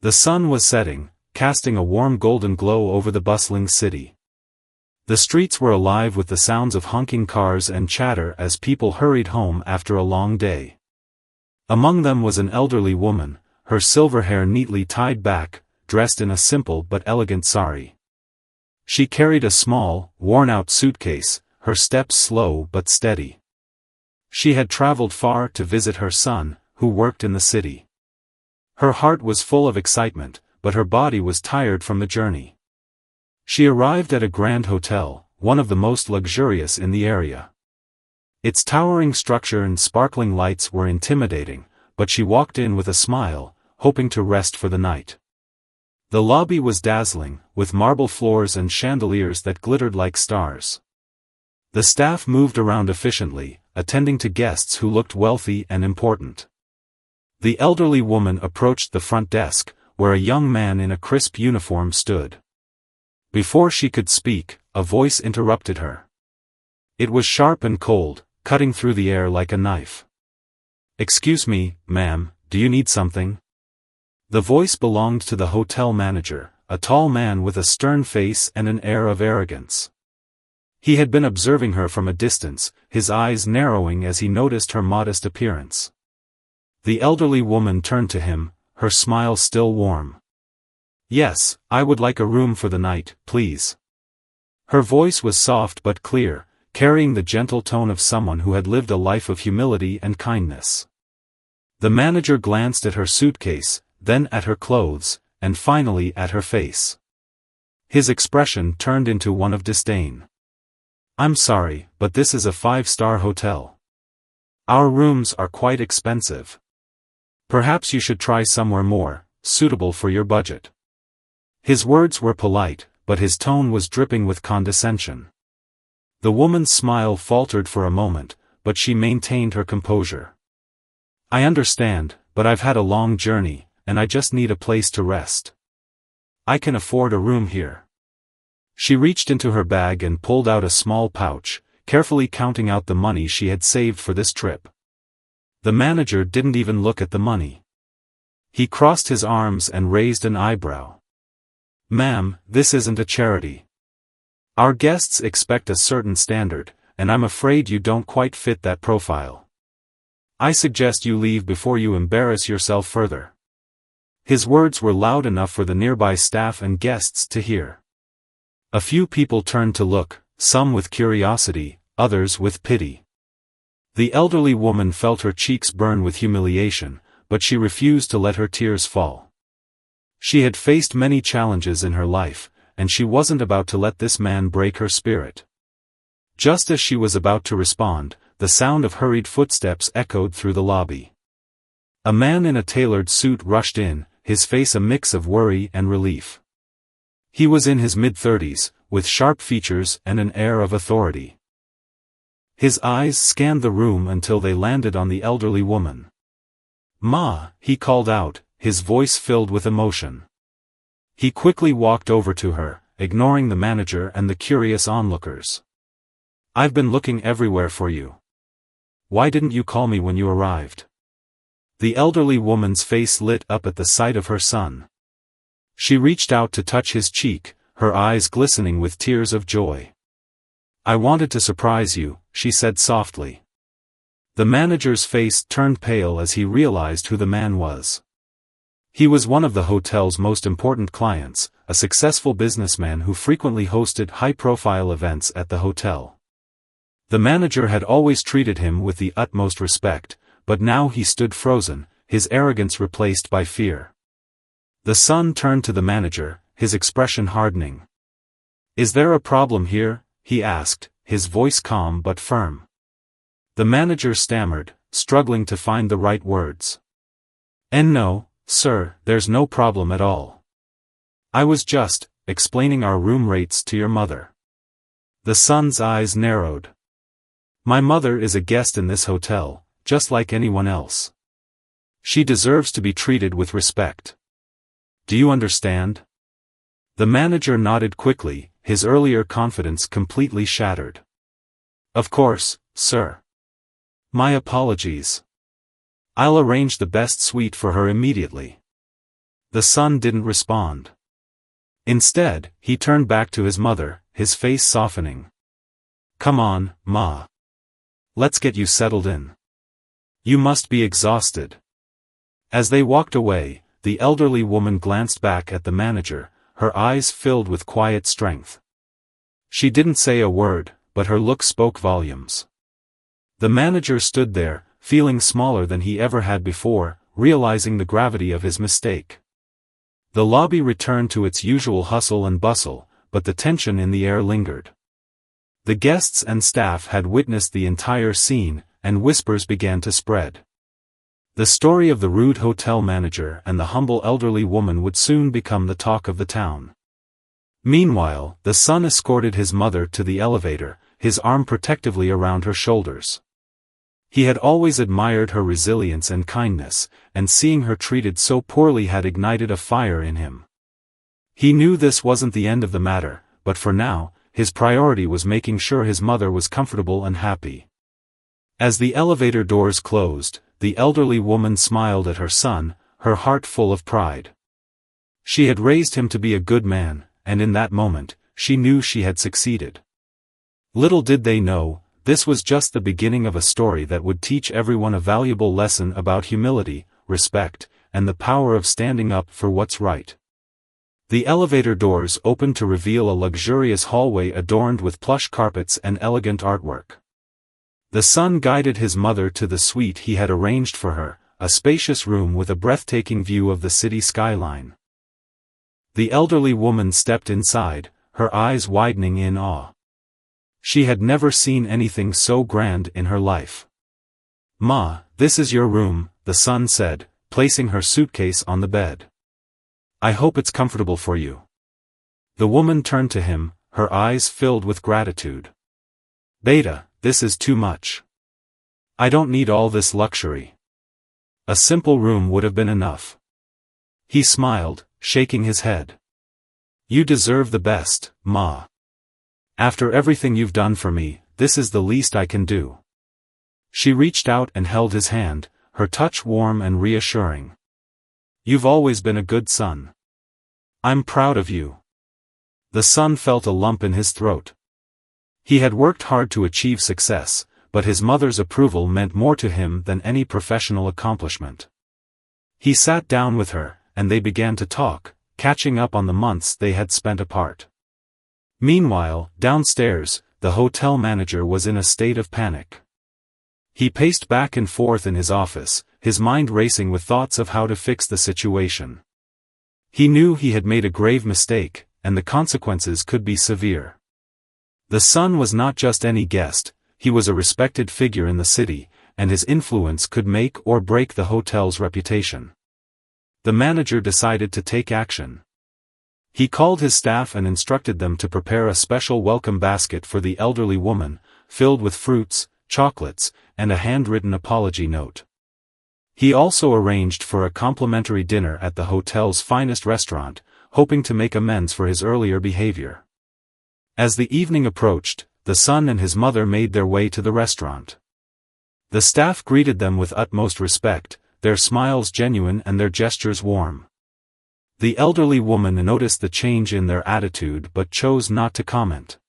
The sun was setting, casting a warm golden glow over the bustling city. The streets were alive with the sounds of honking cars and chatter as people hurried home after a long day. Among them was an elderly woman, her silver hair neatly tied back, dressed in a simple but elegant sari. She carried a small, worn-out suitcase, her steps slow but steady. She had traveled far to visit her son, who worked in the city. Her heart was full of excitement, but her body was tired from the journey. She arrived at a grand hotel, one of the most luxurious in the area. Its towering structure and sparkling lights were intimidating, but she walked in with a smile, hoping to rest for the night. The lobby was dazzling, with marble floors and chandeliers that glittered like stars. The staff moved around efficiently, attending to guests who looked wealthy and important. The elderly woman approached the front desk, where a young man in a crisp uniform stood. Before she could speak, a voice interrupted her. It was sharp and cold, cutting through the air like a knife. "Excuse me, ma'am, do you need something?" The voice belonged to the hotel manager, a tall man with a stern face and an air of arrogance. He had been observing her from a distance, his eyes narrowing as he noticed her modest appearance. The elderly woman turned to him, her smile still warm. "Yes, I would like a room for the night, please." Her voice was soft but clear, carrying the gentle tone of someone who had lived a life of humility and kindness. The manager glanced at her suitcase, then at her clothes, and finally at her face. His expression turned into one of disdain. "I'm sorry, but this is a 5-star hotel. Our rooms are quite expensive. Perhaps you should try somewhere more suitable for your budget." His words were polite, but his tone was dripping with condescension. The woman's smile faltered for a moment, but she maintained her composure. "I understand, but I've had a long journey, and I just need a place to rest. I can afford a room here." She reached into her bag and pulled out a small pouch, carefully counting out the money she had saved for this trip. The manager didn't even look at the money. He crossed his arms and raised an eyebrow. "Ma'am, this isn't a charity. Our guests expect a certain standard, and I'm afraid you don't quite fit that profile. I suggest you leave before you embarrass yourself further." His words were loud enough for the nearby staff and guests to hear. A few people turned to look, some with curiosity, others with pity. The elderly woman felt her cheeks burn with humiliation, but she refused to let her tears fall. She had faced many challenges in her life, and she wasn't about to let this man break her spirit. Just as she was about to respond, the sound of hurried footsteps echoed through the lobby. A man in a tailored suit rushed in, his face a mix of worry and relief. He was in his mid-30s, with sharp features and an air of authority. His eyes scanned the room until they landed on the elderly woman. "Ma," he called out, his voice filled with emotion. He quickly walked over to her, ignoring the manager and the curious onlookers. "I've been looking everywhere for you. Why didn't you call me when you arrived?" The elderly woman's face lit up at the sight of her son. She reached out to touch his cheek, her eyes glistening with tears of joy. "I wanted to surprise you," she said softly. The manager's face turned pale as he realized who the man was. He was one of the hotel's most important clients, a successful businessman who frequently hosted high-profile events at the hotel. The manager had always treated him with the utmost respect, but now he stood frozen, his arrogance replaced by fear. The son turned to the manager, his expression hardening. "Is there a problem here?" he asked, his voice calm but firm. The manager stammered, struggling to find the right words. No, sir, there's no problem at all. I was just explaining our room rates to your mother." The son's eyes narrowed. "My mother is a guest in this hotel, just like anyone else. She deserves to be treated with respect. Do you understand?" The manager nodded quickly, his earlier confidence completely shattered. "Of course, sir. My apologies. I'll arrange the best suite for her immediately." The son didn't respond. Instead, he turned back to his mother, his face softening. "Come on, Ma. Let's get you settled in. You must be exhausted." As they walked away, the elderly woman glanced back at the manager, her eyes filled with quiet strength. She didn't say a word, but her look spoke volumes. The manager stood there, feeling smaller than he ever had before, realizing the gravity of his mistake. The lobby returned to its usual hustle and bustle, but the tension in the air lingered. The guests and staff had witnessed the entire scene, and whispers began to spread. The story of the rude hotel manager and the humble elderly woman would soon become the talk of the town. Meanwhile, the son escorted his mother to the elevator, his arm protectively around her shoulders. He had always admired her resilience and kindness, and seeing her treated so poorly had ignited a fire in him. He knew this wasn't the end of the matter, but for now, his priority was making sure his mother was comfortable and happy. As the elevator doors closed, the elderly woman smiled at her son, her heart full of pride. She had raised him to be a good man, and in that moment, she knew she had succeeded. Little did they know, this was just the beginning of a story that would teach everyone a valuable lesson about humility, respect, and the power of standing up for what's right. The elevator doors opened to reveal a luxurious hallway adorned with plush carpets and elegant artwork. The son guided his mother to the suite he had arranged for her, a spacious room with a breathtaking view of the city skyline. The elderly woman stepped inside, her eyes widening in awe. She had never seen anything so grand in her life. "Ma, this is your room," the son said, placing her suitcase on the bed. "I hope it's comfortable for you." The woman turned to him, her eyes filled with gratitude. "Beta, this is too much. I don't need all this luxury. A simple room would have been enough." He smiled, shaking his head. "You deserve the best, Ma. After everything you've done for me, this is the least I can do." She reached out and held his hand, her touch warm and reassuring. "You've always been a good son. I'm proud of you." The son felt a lump in his throat. He had worked hard to achieve success, but his mother's approval meant more to him than any professional accomplishment. He sat down with her, and they began to talk, catching up on the months they had spent apart. Meanwhile, downstairs, the hotel manager was in a state of panic. He paced back and forth in his office, his mind racing with thoughts of how to fix the situation. He knew he had made a grave mistake, and the consequences could be severe. The son was not just any guest, he was a respected figure in the city, and his influence could make or break the hotel's reputation. The manager decided to take action. He called his staff and instructed them to prepare a special welcome basket for the elderly woman, filled with fruits, chocolates, and a handwritten apology note. He also arranged for a complimentary dinner at the hotel's finest restaurant, hoping to make amends for his earlier behavior. As the evening approached, the son and his mother made their way to the restaurant. The staff greeted them with utmost respect, their smiles genuine and their gestures warm. The elderly woman noticed the change in their attitude but chose not to comment.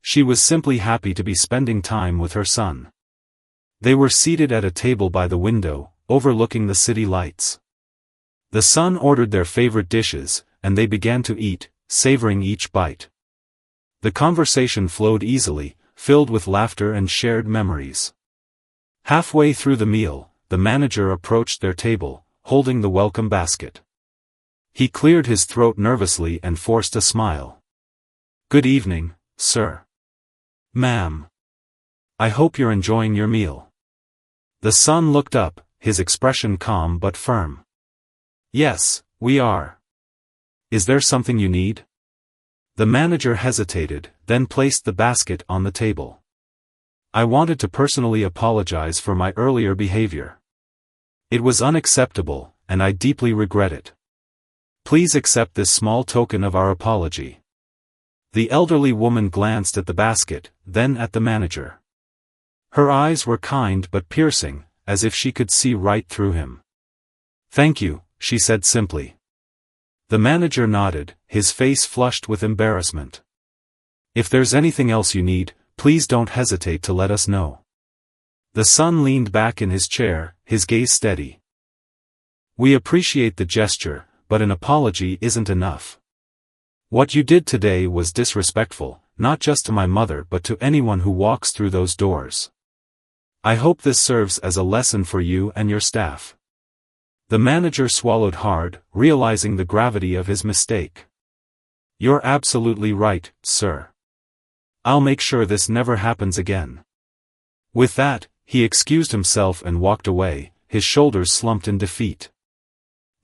She was simply happy to be spending time with her son. They were seated at a table by the window, overlooking the city lights. The son ordered their favorite dishes, and they began to eat, savoring each bite. The conversation flowed easily, filled with laughter and shared memories. Halfway through the meal, the manager approached their table, holding the welcome basket. He cleared his throat nervously and forced a smile. "Good evening, sir. Ma'am. I hope you're enjoying your meal." The son looked up, his expression calm but firm. "Yes, we are. Is there something you need?" The manager hesitated, then placed the basket on the table. "I wanted to personally apologize for my earlier behavior. It was unacceptable, and I deeply regret it. Please accept this small token of our apology." The elderly woman glanced at the basket, then at the manager. Her eyes were kind but piercing, as if she could see right through him. "Thank you," she said simply. The manager nodded, his face flushed with embarrassment. If there's anything else you need, please don't hesitate to let us know. The son leaned back in his chair, his gaze steady. We appreciate the gesture, but an apology isn't enough. What you did today was disrespectful, not just to my mother but to anyone who walks through those doors. I hope this serves as a lesson for you and your staff. The manager swallowed hard, realizing the gravity of his mistake. You're absolutely right, sir. I'll make sure this never happens again. With that, he excused himself and walked away, his shoulders slumped in defeat.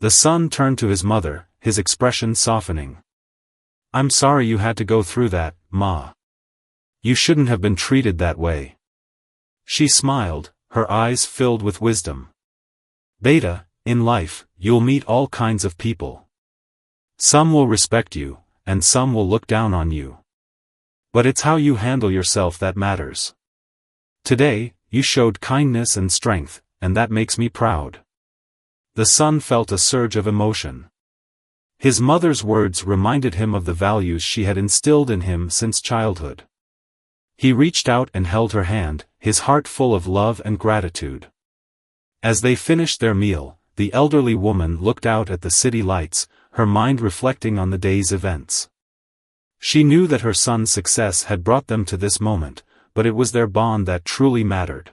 The son turned to his mother, his expression softening. I'm sorry you had to go through that, Ma. You shouldn't have been treated that way. She smiled, her eyes filled with wisdom. Beta, in life, you'll meet all kinds of people. Some will respect you, and some will look down on you. But it's how you handle yourself that matters. Today, you showed kindness and strength, and that makes me proud. The son felt a surge of emotion. His mother's words reminded him of the values she had instilled in him since childhood. He reached out and held her hand, his heart full of love and gratitude. As they finished their meal, the elderly woman looked out at the city lights, her mind reflecting on the day's events. She knew that her son's success had brought them to this moment, but it was their bond that truly mattered.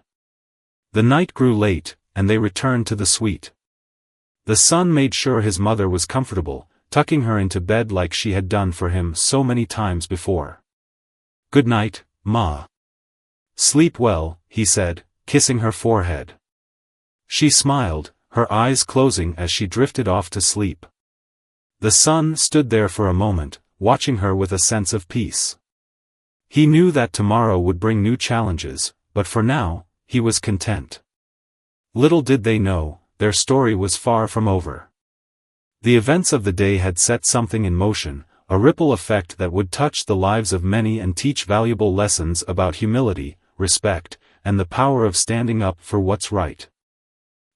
The night grew late, and they returned to the suite. The son made sure his mother was comfortable, tucking her into bed like she had done for him so many times before. Good night, Ma. Sleep well, he said, kissing her forehead. She smiled, her eyes closing as she drifted off to sleep. The son stood there for a moment, watching her with a sense of peace. He knew that tomorrow would bring new challenges, but for now, he was content. Little did they know, their story was far from over. The events of the day had set something in motion, a ripple effect that would touch the lives of many and teach valuable lessons about humility, respect, and the power of standing up for what's right.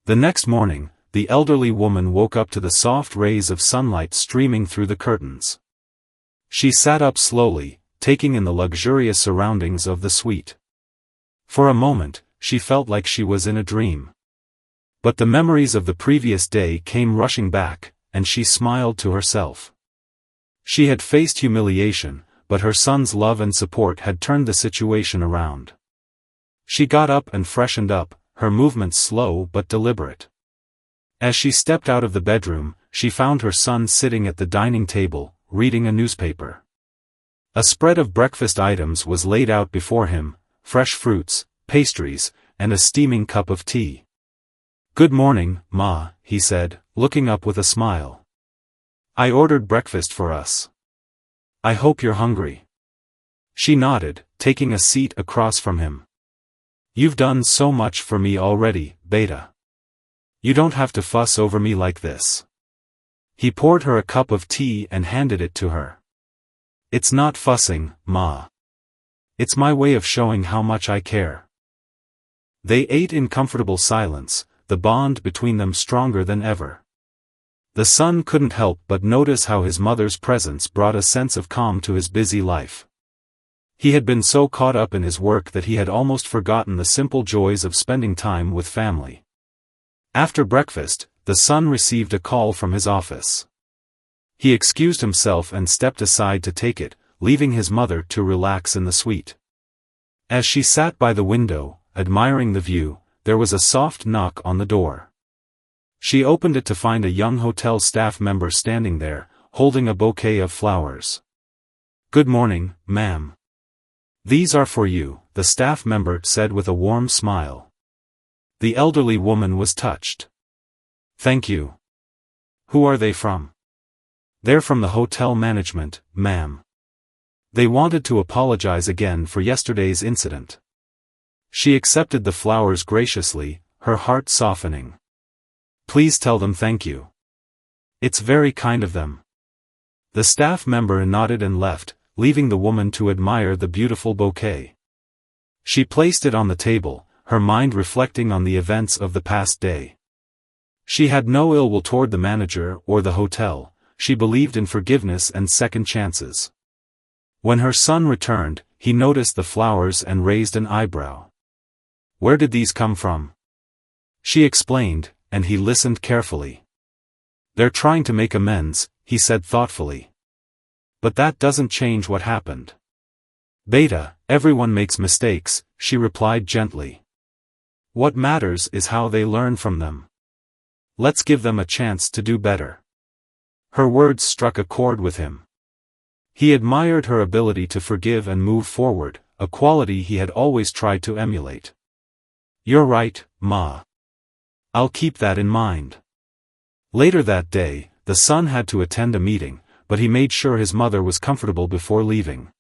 The next morning, the elderly woman woke up to the soft rays of sunlight streaming through the curtains. She sat up slowly, taking in the luxurious surroundings of the suite. For a moment, she felt like she was in a dream. But the memories of the previous day came rushing back, and she smiled to herself. She had faced humiliation, but her son's love and support had turned the situation around. She got up and freshened up, her movements slow but deliberate. As she stepped out of the bedroom, she found her son sitting at the dining table, reading a newspaper. A spread of breakfast items was laid out before him, fresh fruits, pastries, and a steaming cup of tea. Good morning, Ma, he said, looking up with a smile. I ordered breakfast for us. I hope you're hungry. She nodded, taking a seat across from him. You've done so much for me already, Beta. You don't have to fuss over me like this. He poured her a cup of tea and handed it to her. It's not fussing, Ma. It's my way of showing how much I care. They ate in comfortable silence, the bond between them stronger than ever. The son couldn't help but notice how his mother's presence brought a sense of calm to his busy life. He had been so caught up in his work that he had almost forgotten the simple joys of spending time with family. After breakfast, the son received a call from his office. He excused himself and stepped aside to take it, leaving his mother to relax in the suite. As she sat by the window, admiring the view, there was a soft knock on the door. She opened it to find a young hotel staff member standing there, holding a bouquet of flowers. Good morning, ma'am. These are for you, the staff member said with a warm smile. The elderly woman was touched. Thank you. Who are they from? They're from the hotel management, ma'am. They wanted to apologize again for yesterday's incident. She accepted the flowers graciously, her heart softening. Please tell them thank you. It's very kind of them. The staff member nodded and left, leaving the woman to admire the beautiful bouquet. She placed it on the table, her mind reflecting on the events of the past day. She had no ill will toward the manager or the hotel, she believed in forgiveness and second chances. When her son returned, he noticed the flowers and raised an eyebrow. "Where did these come from?" She explained, and he listened carefully. "They're trying to make amends," he said thoughtfully. "But that doesn't change what happened." "Beta, everyone makes mistakes," she replied gently. "What matters is how they learn from them. Let's give them a chance to do better." Her words struck a chord with him. He admired her ability to forgive and move forward, a quality he had always tried to emulate. "You're right, Ma. I'll keep that in mind." Later that day, the son had to attend a meeting, but he made sure his mother was comfortable before leaving.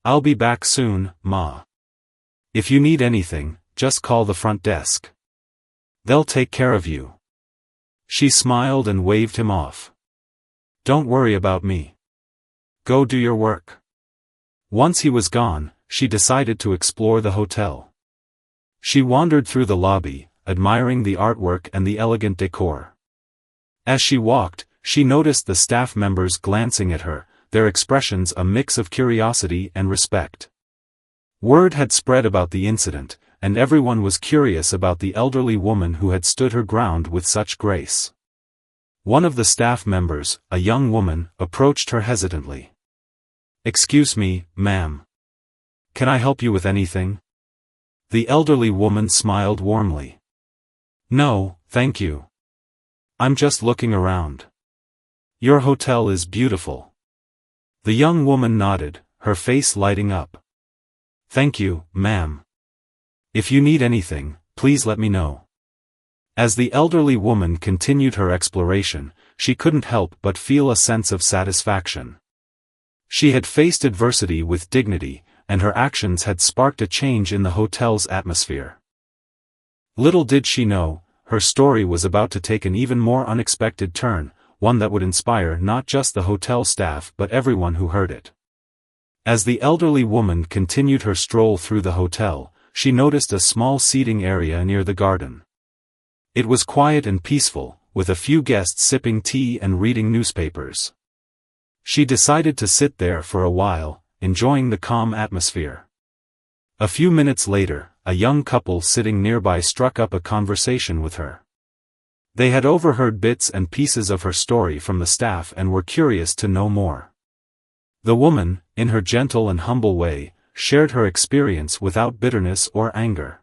"I'll be back soon, Ma. If you need anything, just call the front desk. They'll take care of you." She smiled and waved him off. "Don't worry about me. Go do your work." Once he was gone, she decided to explore the hotel. She wandered through the lobby, admiring the artwork and the elegant decor. As she walked, she noticed the staff members glancing at her, their expressions a mix of curiosity and respect. Word had spread about the incident, and everyone was curious about the elderly woman who had stood her ground with such grace. One of the staff members, a young woman, approached her hesitantly. "Excuse me, ma'am. Can I help you with anything?" The elderly woman smiled warmly. "No, thank you. I'm just looking around. Your hotel is beautiful." The young woman nodded, her face lighting up. "Thank you, ma'am. If you need anything, please let me know." As the elderly woman continued her exploration, she couldn't help but feel a sense of satisfaction. She had faced adversity with dignity, and her actions had sparked a change in the hotel's atmosphere. Little did she know, her story was about to take an even more unexpected turn, one that would inspire not just the hotel staff but everyone who heard it. As the elderly woman continued her stroll through the hotel, she noticed a small seating area near the garden. It was quiet and peaceful, with a few guests sipping tea and reading newspapers. She decided to sit there for a while, enjoying the calm atmosphere. A few minutes later, a young couple sitting nearby struck up a conversation with her. They had overheard bits and pieces of her story from the staff and were curious to know more. The woman, in her gentle and humble way, shared her experience without bitterness or anger.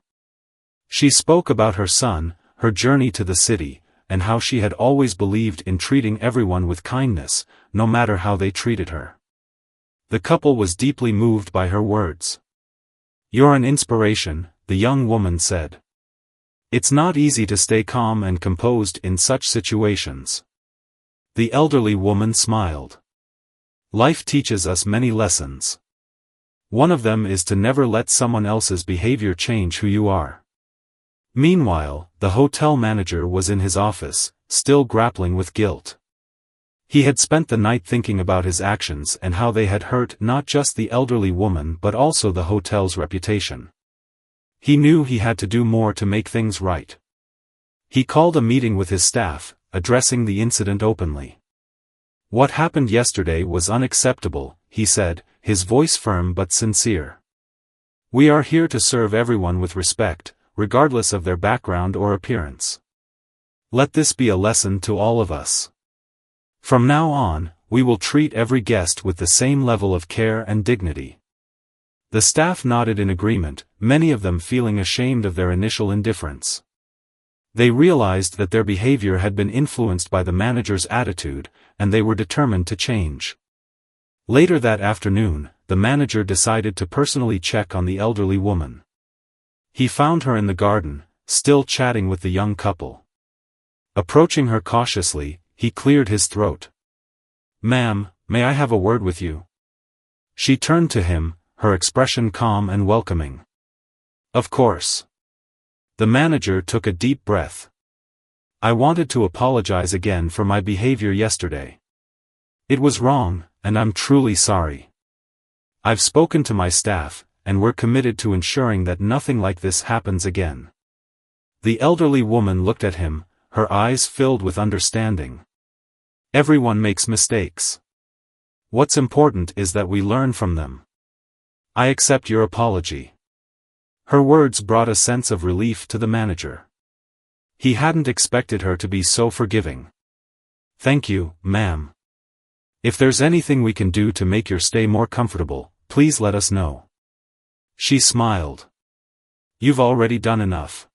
She spoke about her son, her journey to the city, and how she had always believed in treating everyone with kindness, no matter how they treated her. The couple was deeply moved by her words. "You're an inspiration," the young woman said. "It's not easy to stay calm and composed in such situations." The elderly woman smiled. "Life teaches us many lessons. One of them is to never let someone else's behavior change who you are." Meanwhile, the hotel manager was in his office, still grappling with guilt. He had spent the night thinking about his actions and how they had hurt not just the elderly woman but also the hotel's reputation. He knew he had to do more to make things right. He called a meeting with his staff, addressing the incident openly. "What happened yesterday was unacceptable," he said, his voice firm but sincere. "We are here to serve everyone with respect, regardless of their background or appearance. Let this be a lesson to all of us. From now on, we will treat every guest with the same level of care and dignity." The staff nodded in agreement, many of them feeling ashamed of their initial indifference. They realized that their behavior had been influenced by the manager's attitude, and they were determined to change. Later that afternoon, the manager decided to personally check on the elderly woman. He found her in the garden, still chatting with the young couple. Approaching her cautiously, he cleared his throat. "Ma'am, may I have a word with you?" She turned to him, her expression calm and welcoming. "Of course." The manager took a deep breath. "I wanted to apologize again for my behavior yesterday. It was wrong, and I'm truly sorry. I've spoken to my staff, and we're committed to ensuring that nothing like this happens again." The elderly woman looked at him, her eyes filled with understanding. Everyone makes mistakes. What's important is that we learn from them. I accept your apology. Her words brought a sense of relief to the manager. He hadn't expected her to be so forgiving. Thank you, ma'am. If there's anything we can do to make your stay more comfortable, please let us know. She smiled. You've already done enough.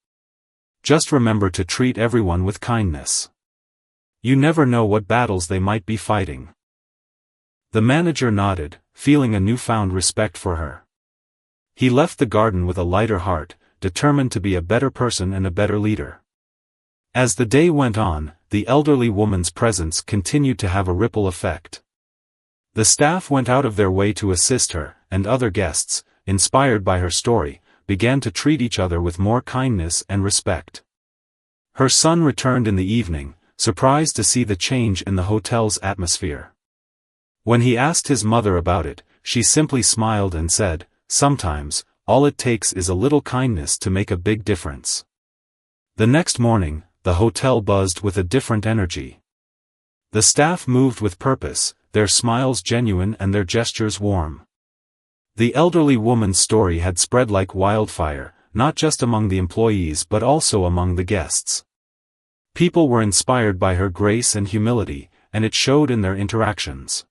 Just remember to treat everyone with kindness. You never know what battles they might be fighting. The manager nodded, feeling a newfound respect for her. He left the garden with a lighter heart, determined to be a better person and a better leader. As the day went on, the elderly woman's presence continued to have a ripple effect. The staff went out of their way to assist her, and other guests, inspired by her story, began to treat each other with more kindness and respect. Her son returned in the evening, surprised to see the change in the hotel's atmosphere. When he asked his mother about it, she simply smiled and said, "Sometimes, all it takes is a little kindness to make a big difference." The next morning, the hotel buzzed with a different energy. The staff moved with purpose, their smiles genuine and their gestures warm. The elderly woman's story had spread like wildfire, not just among the employees but also among the guests. People were inspired by her grace and humility, and it showed in their interactions.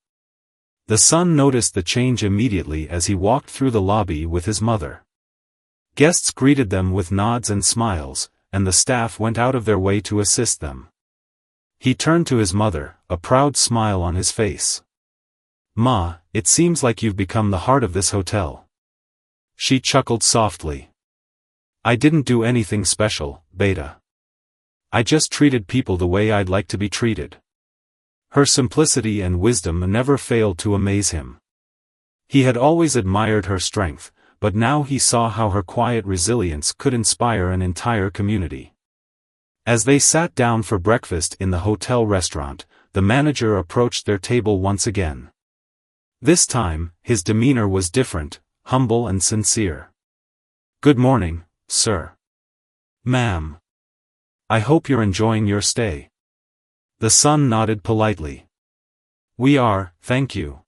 The son noticed the change immediately as he walked through the lobby with his mother. Guests greeted them with nods and smiles, and the staff went out of their way to assist them. He turned to his mother, a proud smile on his face. "Ma, it seems like you've become the heart of this hotel." She chuckled softly. "I didn't do anything special, Beta. I just treated people the way I'd like to be treated." Her simplicity and wisdom never failed to amaze him. He had always admired her strength, but now he saw how her quiet resilience could inspire an entire community. As they sat down for breakfast in the hotel restaurant, the manager approached their table once again. This time, his demeanor was different, humble and sincere. "Good morning, sir." "Ma'am. I hope you're enjoying your stay." The son nodded politely. "We are, thank you."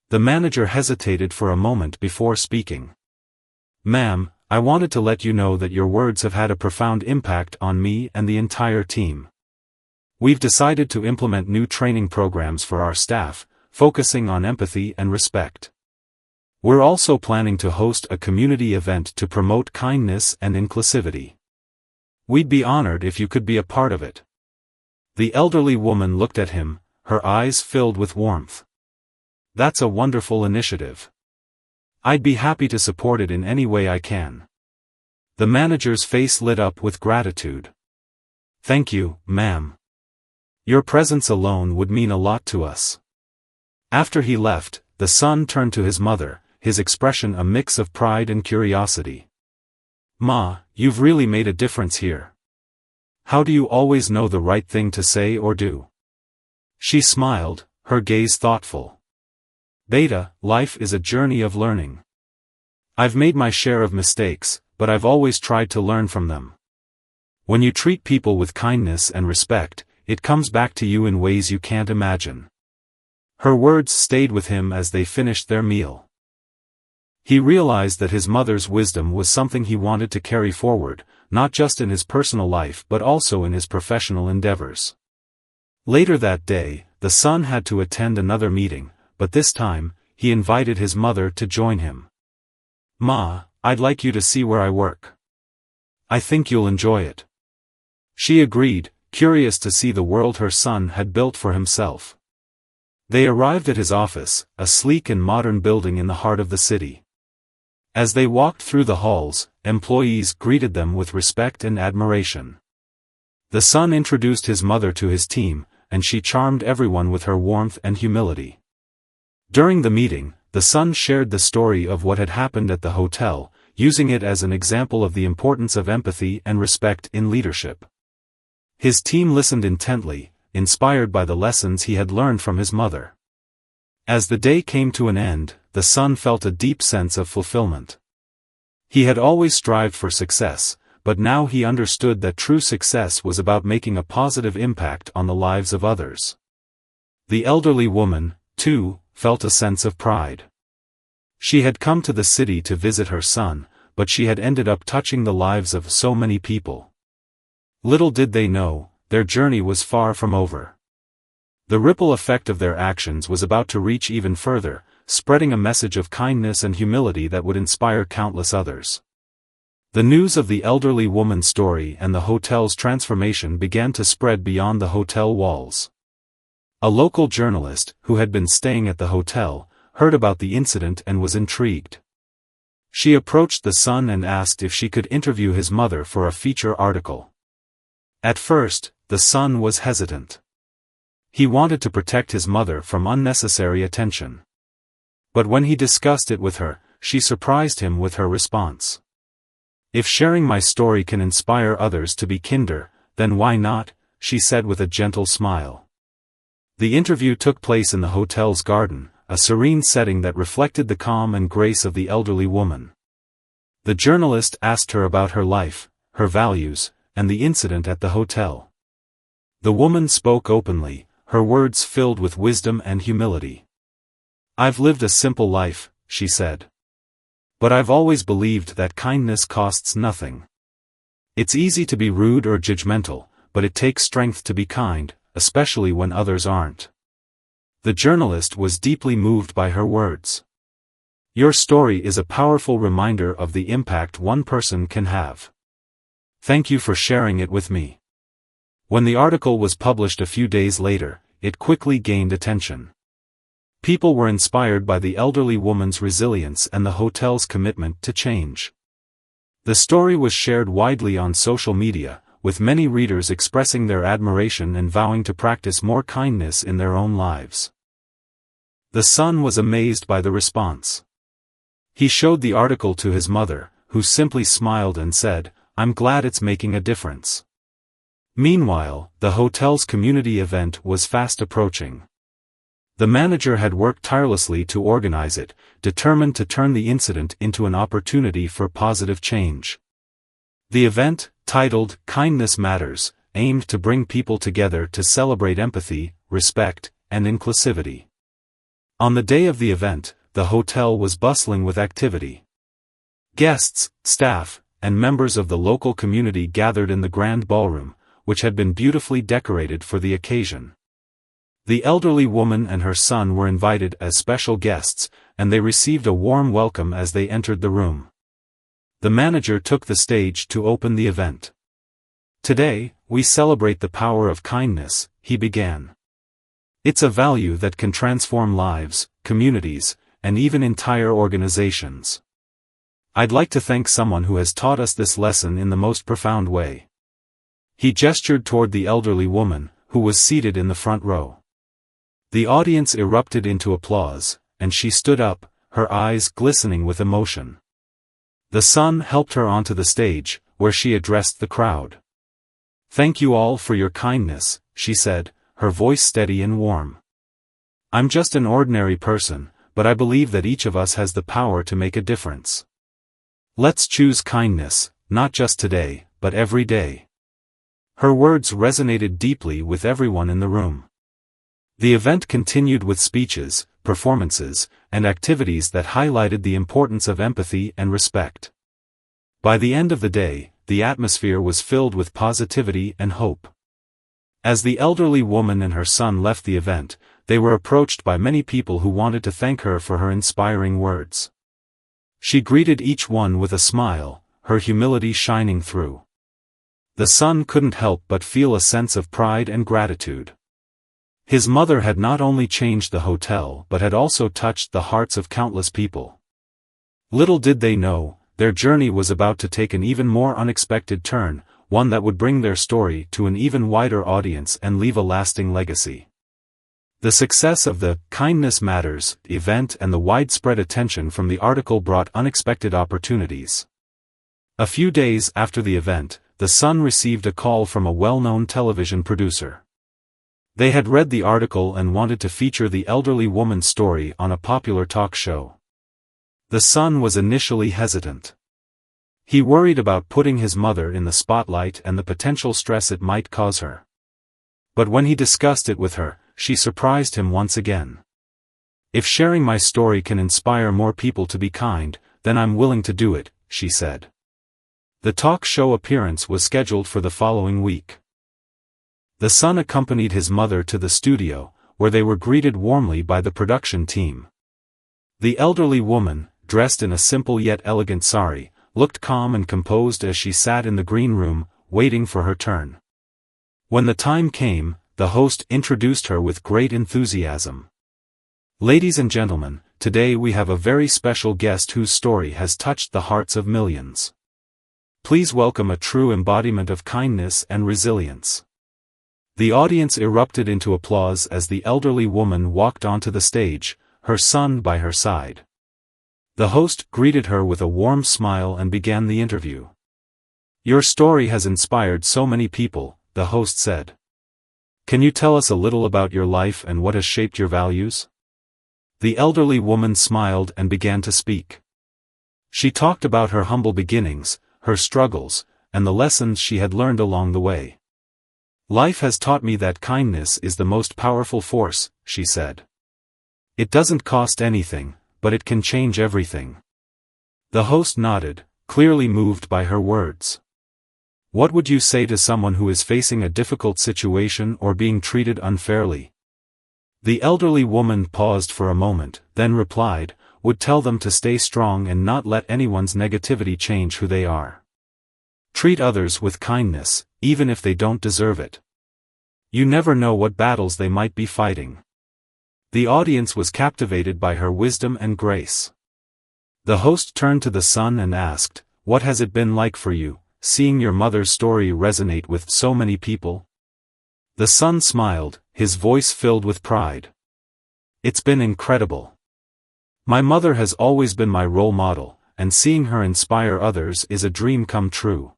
The manager hesitated for a moment before speaking. "Ma'am, I wanted to let you know that your words have had a profound impact on me and the entire team. We've decided to implement new training programs for our staff, focusing on empathy and respect. We're also planning to host a community event to promote kindness and inclusivity. We'd be honored if you could be a part of it." The elderly woman looked at him, her eyes filled with warmth. "That's a wonderful initiative. I'd be happy to support it in any way I can." The manager's face lit up with gratitude. "Thank you, ma'am. Your presence alone would mean a lot to us." After he left, the son turned to his mother, his expression a mix of pride and curiosity. "Ma, you've really made a difference here. How do you always know the right thing to say or do?" She smiled, her gaze thoughtful. "Beta, life is a journey of learning. I've made my share of mistakes, but I've always tried to learn from them. When you treat people with kindness and respect, it comes back to you in ways you can't imagine." Her words stayed with him as they finished their meal. He realized that his mother's wisdom was something he wanted to carry forward, not just in his personal life but also in his professional endeavors. Later that day, the son had to attend another meeting, but this time, he invited his mother to join him. "Ma, I'd like you to see where I work. I think you'll enjoy it." She agreed, curious to see the world her son had built for himself. They arrived at his office, a sleek and modern building in the heart of the city. As they walked through the halls, employees greeted them with respect and admiration. The son introduced his mother to his team, and she charmed everyone with her warmth and humility. During the meeting, the son shared the story of what had happened at the hotel, using it as an example of the importance of empathy and respect in leadership. His team listened intently, inspired by the lessons he had learned from his mother. As the day came to an end, the son felt a deep sense of fulfillment. He had always strived for success, but now he understood that true success was about making a positive impact on the lives of others. The elderly woman, too, felt a sense of pride. She had come to the city to visit her son, but she had ended up touching the lives of so many people. Little did they know, their journey was far from over. The ripple effect of their actions was about to reach even further, spreading a message of kindness and humility that would inspire countless others. The news of the elderly woman's story and the hotel's transformation began to spread beyond the hotel walls. A local journalist, who had been staying at the hotel, heard about the incident and was intrigued. She approached the son and asked if she could interview his mother for a feature article. At first, the son was hesitant. He wanted to protect his mother from unnecessary attention. But when he discussed it with her, she surprised him with her response. "If sharing my story can inspire others to be kinder, then why not?" she said with a gentle smile. The interview took place in the hotel's garden, a serene setting that reflected the calm and grace of the elderly woman. The journalist asked her about her life, her values, and the incident at the hotel. The woman spoke openly, her words filled with wisdom and humility. "I've lived a simple life," she said. "But I've always believed that kindness costs nothing. It's easy to be rude or judgmental, but it takes strength to be kind, especially when others aren't." The journalist was deeply moved by her words. "Your story is a powerful reminder of the impact one person can have. Thank you for sharing it with me." When the article was published a few days later, it quickly gained attention. People were inspired by the elderly woman's resilience and the hotel's commitment to change. The story was shared widely on social media, with many readers expressing their admiration and vowing to practice more kindness in their own lives. The son was amazed by the response. He showed the article to his mother, who simply smiled and said, "I'm glad it's making a difference." Meanwhile, the hotel's community event was fast approaching. The manager had worked tirelessly to organize it, determined to turn the incident into an opportunity for positive change. The event, titled "Kindness Matters," aimed to bring people together to celebrate empathy, respect, and inclusivity. On the day of the event, the hotel was bustling with activity. Guests, staff, and members of the local community gathered in the grand ballroom, which had been beautifully decorated for the occasion. The elderly woman and her son were invited as special guests, and they received a warm welcome as they entered the room. The manager took the stage to open the event. "Today, we celebrate the power of kindness," he began. "It's a value that can transform lives, communities, and even entire organizations. I'd like to thank someone who has taught us this lesson in the most profound way." He gestured toward the elderly woman, who was seated in the front row. The audience erupted into applause, and she stood up, her eyes glistening with emotion. The son helped her onto the stage, where she addressed the crowd. "Thank you all for your kindness," she said, her voice steady and warm. "I'm just an ordinary person, but I believe that each of us has the power to make a difference. Let's choose kindness, not just today, but every day." Her words resonated deeply with everyone in the room. The event continued with speeches, performances, and activities that highlighted the importance of empathy and respect. By the end of the day, the atmosphere was filled with positivity and hope. As the elderly woman and her son left the event, they were approached by many people who wanted to thank her for her inspiring words. She greeted each one with a smile, her humility shining through. The son couldn't help but feel a sense of pride and gratitude. His mother had not only changed the hotel but had also touched the hearts of countless people. Little did they know, their journey was about to take an even more unexpected turn, one that would bring their story to an even wider audience and leave a lasting legacy. The success of the "Kindness Matters" event and the widespread attention from the article brought unexpected opportunities. A few days after the event, the son received a call from a well-known television producer. They had read the article and wanted to feature the elderly woman's story on a popular talk show. The son was initially hesitant. He worried about putting his mother in the spotlight and the potential stress it might cause her. But when he discussed it with her, she surprised him once again. "If sharing my story can inspire more people to be kind, then I'm willing to do it," she said. The talk show appearance was scheduled for the following week. The son accompanied his mother to the studio, where they were greeted warmly by the production team. The elderly woman, dressed in a simple yet elegant sari, looked calm and composed as she sat in the green room, waiting for her turn. When the time came, the host introduced her with great enthusiasm. "Ladies and gentlemen, today we have a very special guest whose story has touched the hearts of millions. Please welcome a true embodiment of kindness and resilience." The audience erupted into applause as the elderly woman walked onto the stage, her son by her side. The host greeted her with a warm smile and began the interview. "Your story has inspired so many people," the host said. "Can you tell us a little about your life and what has shaped your values?" The elderly woman smiled and began to speak. She talked about her humble beginnings, her struggles, and the lessons she had learned along the way. "Life has taught me that kindness is the most powerful force," she said. "It doesn't cost anything, but it can change everything." The host nodded, clearly moved by her words. "What would you say to someone who is facing a difficult situation or being treated unfairly?" The elderly woman paused for a moment, then replied, "Would tell them to stay strong and not let anyone's negativity change who they are. Treat others with kindness, even if they don't deserve it. You never know what battles they might be fighting." The audience was captivated by her wisdom and grace. The host turned to the son and asked, "What has it been like for you, seeing your mother's story resonate with so many people?" The son smiled, his voice filled with pride. "It's been incredible. My mother has always been my role model, and seeing her inspire others is a dream come true.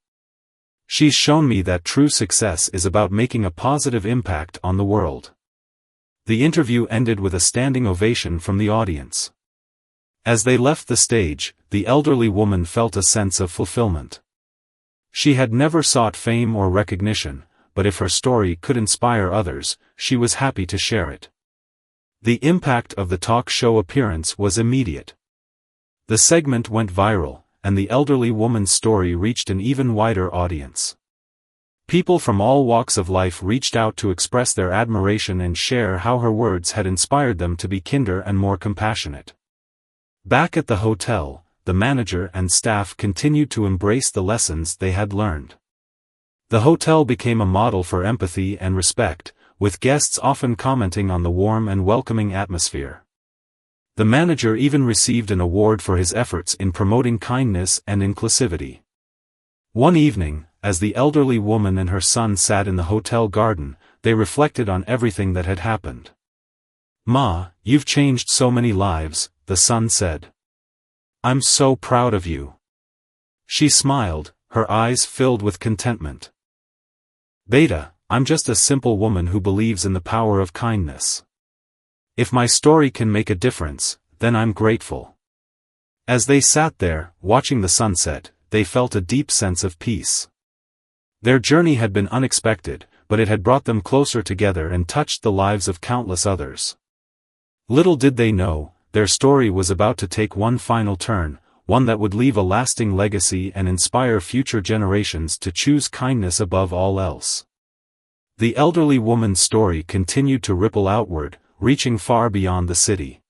She's shown me that true success is about making a positive impact on the world." The interview ended with a standing ovation from the audience. As they left the stage, the elderly woman felt a sense of fulfillment. She had never sought fame or recognition, but if her story could inspire others, she was happy to share it. The impact of the talk show appearance was immediate. The segment went viral, and the elderly woman's story reached an even wider audience. People from all walks of life reached out to express their admiration and share how her words had inspired them to be kinder and more compassionate. Back at the hotel, the manager and staff continued to embrace the lessons they had learned. The hotel became a model for empathy and respect, with guests often commenting on the warm and welcoming atmosphere. The manager even received an award for his efforts in promoting kindness and inclusivity. One evening, as the elderly woman and her son sat in the hotel garden, they reflected on everything that had happened. "Ma, you've changed so many lives," the son said. "I'm so proud of you." She smiled, her eyes filled with contentment. "Beta, I'm just a simple woman who believes in the power of kindness. If my story can make a difference, then I'm grateful." As they sat there, watching the sunset, they felt a deep sense of peace. Their journey had been unexpected, but it had brought them closer together and touched the lives of countless others. Little did they know, their story was about to take one final turn, one that would leave a lasting legacy and inspire future generations to choose kindness above all else. The elderly woman's story continued to ripple outward, reaching far beyond the city.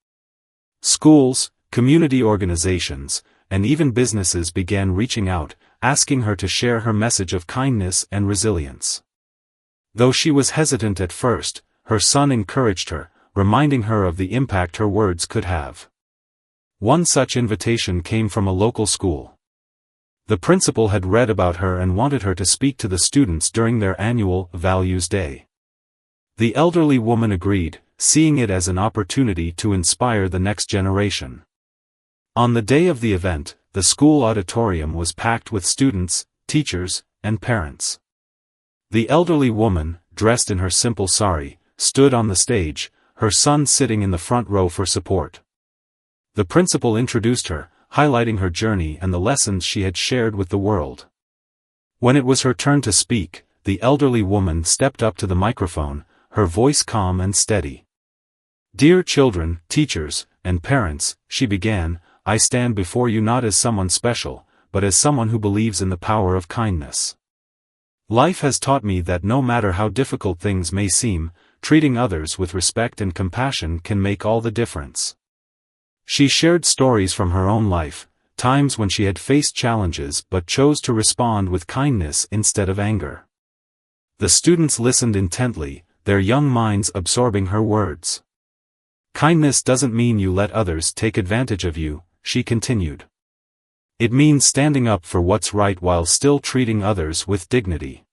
Schools, community organizations, and even businesses began reaching out, asking her to share her message of kindness and resilience. Though she was hesitant at first, her son encouraged her, reminding her of the impact her words could have. One such invitation came from a local school. The principal had read about her and wanted her to speak to the students during their annual Values Day. The elderly woman agreed, seeing it as an opportunity to inspire the next generation. On the day of the event, the school auditorium was packed with students, teachers, and parents. The elderly woman, dressed in her simple sari, stood on the stage, her son sitting in the front row for support. The principal introduced her, highlighting her journey and the lessons she had shared with the world. When it was her turn to speak, the elderly woman stepped up to the microphone, her voice calm and steady. "Dear children, teachers, and parents," she began, "I stand before you not as someone special, but as someone who believes in the power of kindness. Life has taught me that no matter how difficult things may seem, treating others with respect and compassion can make all the difference." She shared stories from her own life, times when she had faced challenges but chose to respond with kindness instead of anger. The students listened intently, their young minds absorbing her words. "Kindness doesn't mean you let others take advantage of you," she continued. "It means standing up for what's right while still treating others with dignity.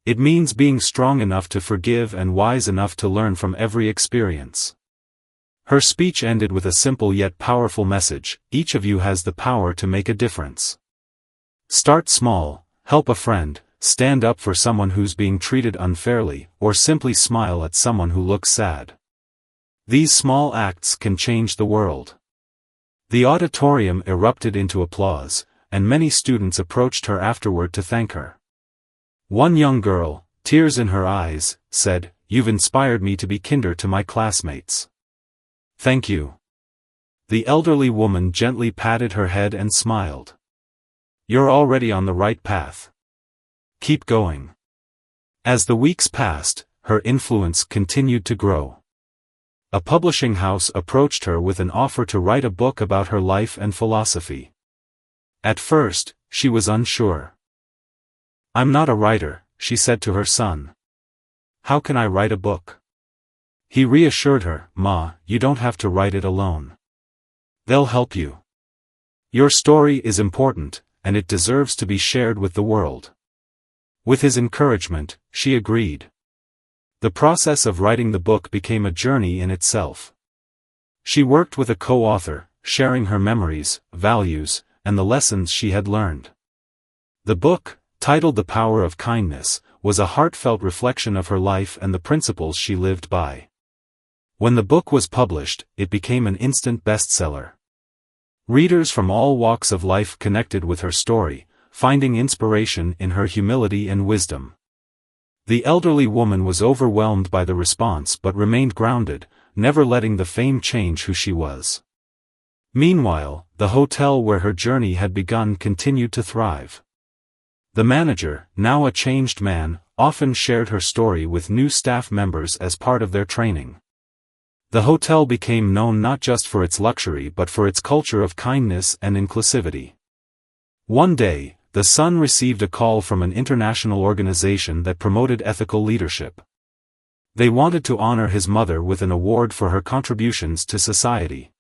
It means being strong enough to forgive and wise enough to learn from every experience." Her speech ended with a simple yet powerful message: each of you has the power to make a difference. Start small, help a friend, stand up for someone who's being treated unfairly, or simply smile at someone who looks sad. These small acts can change the world. The auditorium erupted into applause, and many students approached her afterward to thank her. One young girl, tears in her eyes, said, "You've inspired me to be kinder to my classmates." "Thank you." The elderly woman gently patted her head and smiled. "You're already on the right path. Keep going." As the weeks passed, her influence continued to grow. A publishing house approached her with an offer to write a book about her life and philosophy. At first, she was unsure. "I'm not a writer," she said to her son. "How can I write a book?" He reassured her, "Ma, you don't have to write it alone. They'll help you. Your story is important, and it deserves to be shared with the world." With his encouragement, she agreed. The process of writing the book became a journey in itself. She worked with a co-author, sharing her memories, values, and the lessons she had learned. The book, titled The Power of Kindness, was a heartfelt reflection of her life and the principles she lived by. When the book was published, it became an instant bestseller. Readers from all walks of life connected with her story, finding inspiration in her humility and wisdom. The elderly woman was overwhelmed by the response but remained grounded, never letting the fame change who she was. Meanwhile, the hotel where her journey had begun continued to thrive. The manager, now a changed man, often shared her story with new staff members as part of their training. The hotel became known not just for its luxury but for its culture of kindness and inclusivity. One day, the son received a call from an international organization that promoted ethical leadership. They wanted to honor his mother with an award for her contributions to society.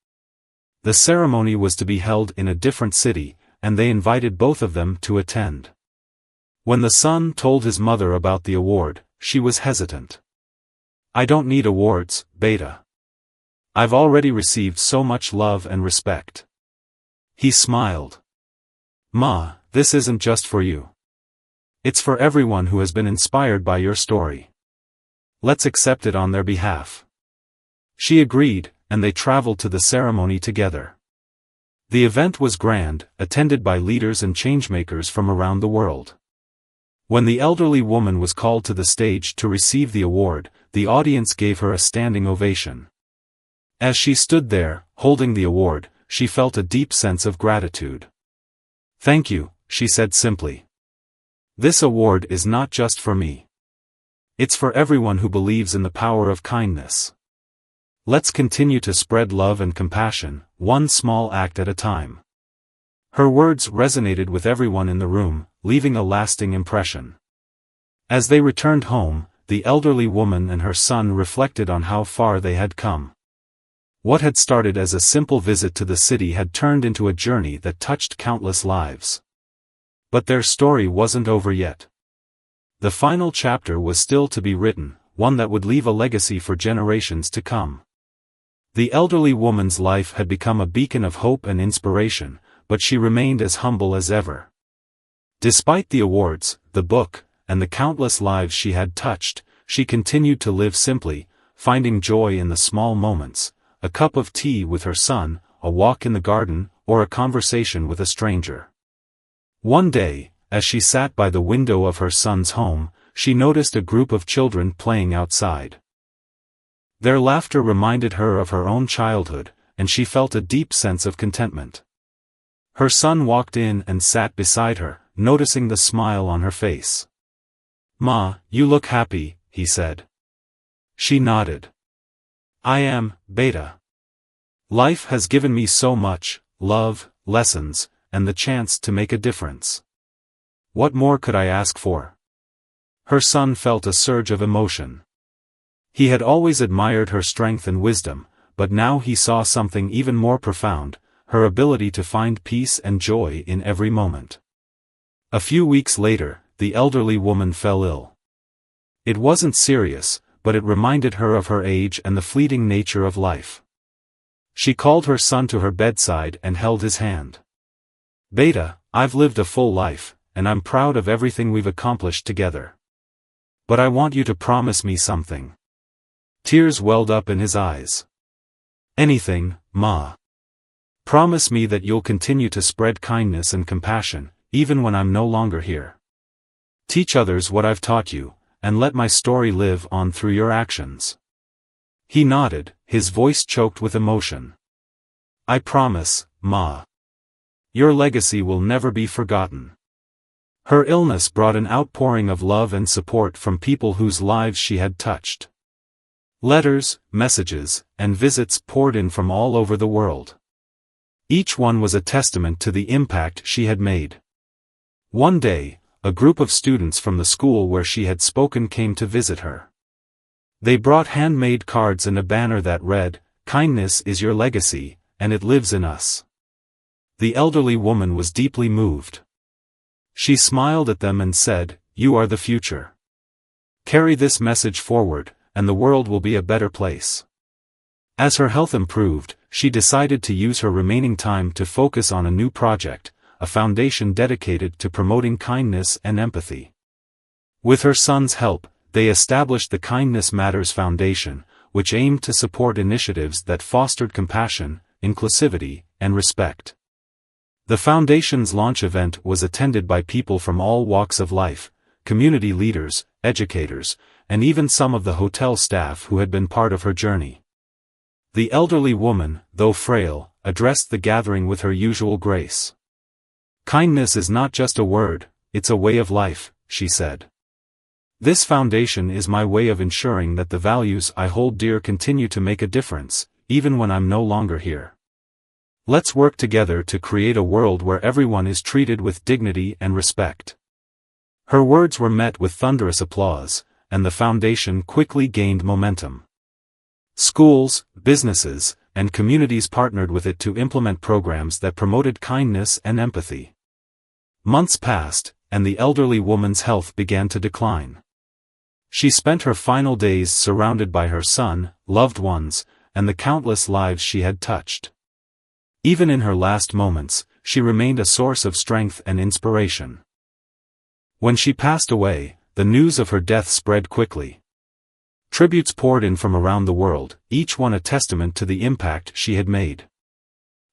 The ceremony was to be held in a different city, and they invited both of them to attend. When the son told his mother about the award, she was hesitant. "I don't need awards, Beta. I've already received so much love and respect." He smiled. "Ma, this isn't just for you. It's for everyone who has been inspired by your story. Let's accept it on their behalf." She agreed, and they traveled to the ceremony together. The event was grand, attended by leaders and changemakers from around the world. When the elderly woman was called to the stage to receive the award, the audience gave her a standing ovation. As she stood there, holding the award, she felt a deep sense of gratitude. "Thank you," she said simply. "This award is not just for me. It's for everyone who believes in the power of kindness. Let's continue to spread love and compassion, one small act at a time." Her words resonated with everyone in the room, leaving a lasting impression. As they returned home, the elderly woman and her son reflected on how far they had come. What had started as a simple visit to the city had turned into a journey that touched countless lives. But their story wasn't over yet. The final chapter was still to be written, one that would leave a legacy for generations to come. The elderly woman's life had become a beacon of hope and inspiration, but she remained as humble as ever. Despite the awards, the book, and the countless lives she had touched, she continued to live simply, finding joy in the small moments: a cup of tea with her son, a walk in the garden, or a conversation with a stranger. One day, as she sat by the window of her son's home, she noticed a group of children playing outside. Their laughter reminded her of her own childhood, and she felt a deep sense of contentment. Her son walked in and sat beside her, noticing the smile on her face. "Ma, you look happy," he said. She nodded. "I am, Beta. Life has given me so much, love, lessons, and the chance to make a difference. What more could I ask for?" Her son felt a surge of emotion. He had always admired her strength and wisdom, but now he saw something even more profound, her ability to find peace and joy in every moment. A few weeks later, the elderly woman fell ill. It wasn't serious, but it reminded her of her age and the fleeting nature of life. She called her son to her bedside and held his hand. "Beta, I've lived a full life, and I'm proud of everything we've accomplished together. But I want you to promise me something." Tears welled up in his eyes. "Anything, Ma. Promise me that you'll continue to spread kindness and compassion, even when I'm no longer here. Teach others what I've taught you, and let my story live on through your actions." He nodded, his voice choked with emotion. "I promise, Ma. Your legacy will never be forgotten." Her illness brought an outpouring of love and support from people whose lives she had touched. Letters, messages, and visits poured in from all over the world. Each one was a testament to the impact she had made. One day, a group of students from the school where she had spoken came to visit her. They brought handmade cards and a banner that read, "Kindness is your legacy, and it lives in us." The elderly woman was deeply moved. She smiled at them and said, "You are the future. Carry this message forward, and the world will be a better place." As her health improved, she decided to use her remaining time to focus on a new project, a foundation dedicated to promoting kindness and empathy. With her son's help, they established the Kindness Matters Foundation, which aimed to support initiatives that fostered compassion, inclusivity, and respect. The foundation's launch event was attended by people from all walks of life, community leaders, educators, and even some of the hotel staff who had been part of her journey. The elderly woman, though frail, addressed the gathering with her usual grace. "Kindness is not just a word, it's a way of life," she said. "This foundation is my way of ensuring that the values I hold dear continue to make a difference, even when I'm no longer here. Let's work together to create a world where everyone is treated with dignity and respect." Her words were met with thunderous applause, and the foundation quickly gained momentum. Schools, businesses, and communities partnered with it to implement programs that promoted kindness and empathy. Months passed, and the elderly woman's health began to decline. She spent her final days surrounded by her son, loved ones, and the countless lives she had touched. Even in her last moments, she remained a source of strength and inspiration. When she passed away, the news of her death spread quickly. Tributes poured in from around the world, each one a testament to the impact she had made.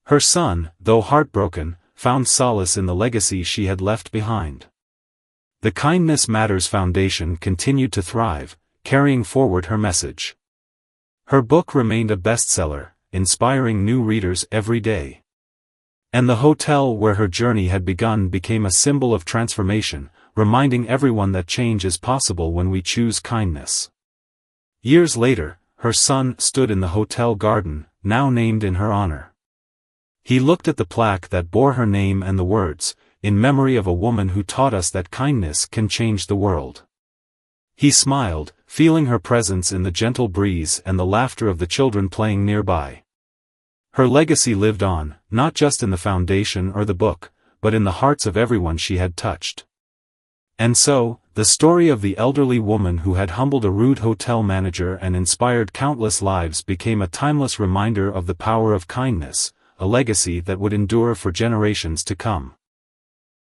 Her son, though heartbroken, found solace in the legacy she had left behind. The Kindness Matters Foundation continued to thrive, carrying forward her message. Her book remained a bestseller, inspiring new readers every day. And the hotel where her journey had begun became a symbol of transformation, reminding everyone that change is possible when we choose kindness. Years later, her son stood in the hotel garden, now named in her honor. He looked at the plaque that bore her name and the words, "In memory of a woman who taught us that kindness can change the world." He smiled, feeling her presence in the gentle breeze and the laughter of the children playing nearby. Her legacy lived on, not just in the foundation or the book, but in the hearts of everyone she had touched. And so, the story of the elderly woman who had humbled a rude hotel manager and inspired countless lives became a timeless reminder of the power of kindness, a legacy that would endure for generations to come.